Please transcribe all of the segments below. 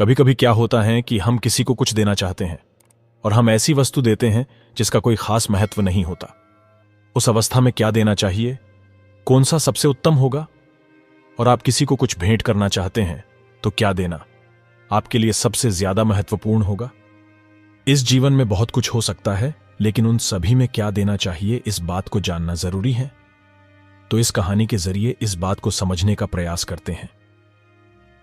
कभी कभी क्या होता है कि हम किसी को कुछ देना चाहते हैं और हम ऐसी वस्तु देते हैं जिसका कोई खास महत्व नहीं होता। उस अवस्था में क्या देना चाहिए, कौन सा सबसे उत्तम होगा? और आप किसी को कुछ भेंट करना चाहते हैं तो क्या देना आपके लिए सबसे ज्यादा महत्वपूर्ण होगा? इस जीवन में बहुत कुछ हो सकता है, लेकिन उन सभी में क्या देना चाहिए, इस बात को जानना जरूरी है। तो इस कहानी के जरिए इस बात को समझने का प्रयास करते हैं।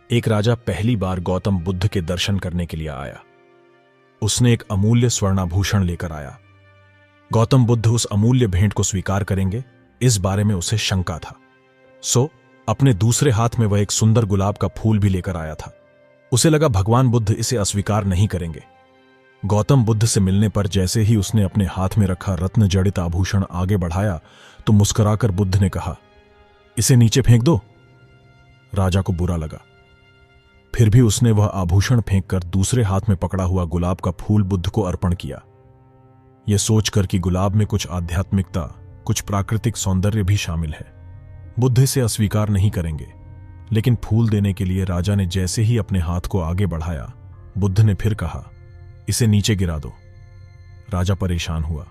एक राजा पहली बार गौतम बुद्ध के दर्शन करने के लिए आया। उसने एक अमूल्य स्वर्णाभूषण लेकर आया। गौतम बुद्ध उस अमूल्य भेंट को स्वीकार करेंगे, इस बारे में उसे शंका था। सो अपने दूसरे हाथ में वह एक सुंदर गुलाब का फूल भी लेकर आया था। उसे लगा भगवान बुद्ध इसे अस्वीकार नहीं करेंगे। गौतम बुद्ध से मिलने पर जैसे ही उसने अपने हाथ में रखा रत्न जड़ित आभूषण आगे बढ़ाया तो मुस्कुराकर बुद्ध ने कहा, इसे नीचे फेंक दो। राजा को बुरा लगा, फिर भी उसने वह आभूषण फेंककर दूसरे हाथ में पकड़ा हुआ गुलाब का फूल बुद्ध को अर्पण किया, यह सोचकर कि गुलाब में कुछ आध्यात्मिकता, कुछ प्राकृतिक सौंदर्य भी शामिल है। बुद्ध इसे अस्वीकार नहीं करेंगे। लेकिन फूल देने के लिए राजा ने जैसे ही अपने हाथ को आगे बढ़ाया, बुद्ध ने फिर कहा, इसे नीचे गिरा दो। राजा परेशान हुआ।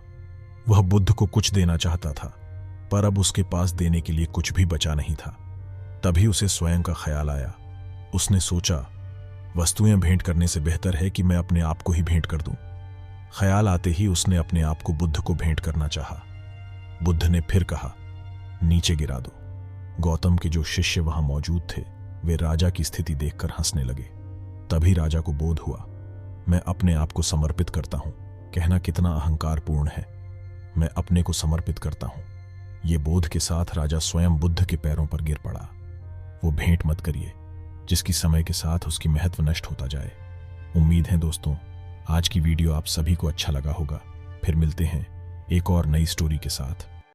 वह बुद्ध को कुछ देना चाहता था, पर अब उसके पास देने के लिए कुछ भी बचा नहीं था। तभी उसे स्वयं का ख्याल आया। उसने सोचा, वस्तुएं भेंट करने से बेहतर है कि मैं अपने आप को ही भेंट कर दूं। ख्याल आते ही उसने अपने आप को बुद्ध को भेंट करना चाहा। बुद्ध ने फिर कहा, नीचे गिरा दो। गौतम के जो शिष्य वहां मौजूद थे वे राजा की स्थिति देखकर हंसने लगे। तभी राजा को बोध हुआ, मैं अपने आप को समर्पित करता हूं कहना कितना अहंकारपूर्ण है। मैं अपने को समर्पित करता हूं, ये बोध के साथ राजा स्वयं बुद्ध के पैरों पर गिर पड़ा। वो भेंट मत करिए जिसकी समय के साथ उसकी महत्व नष्ट होता जाए। उम्मीद है दोस्तों आज की वीडियो आप सभी को अच्छा लगा होगा। फिर मिलते हैं एक और नई स्टोरी के साथ।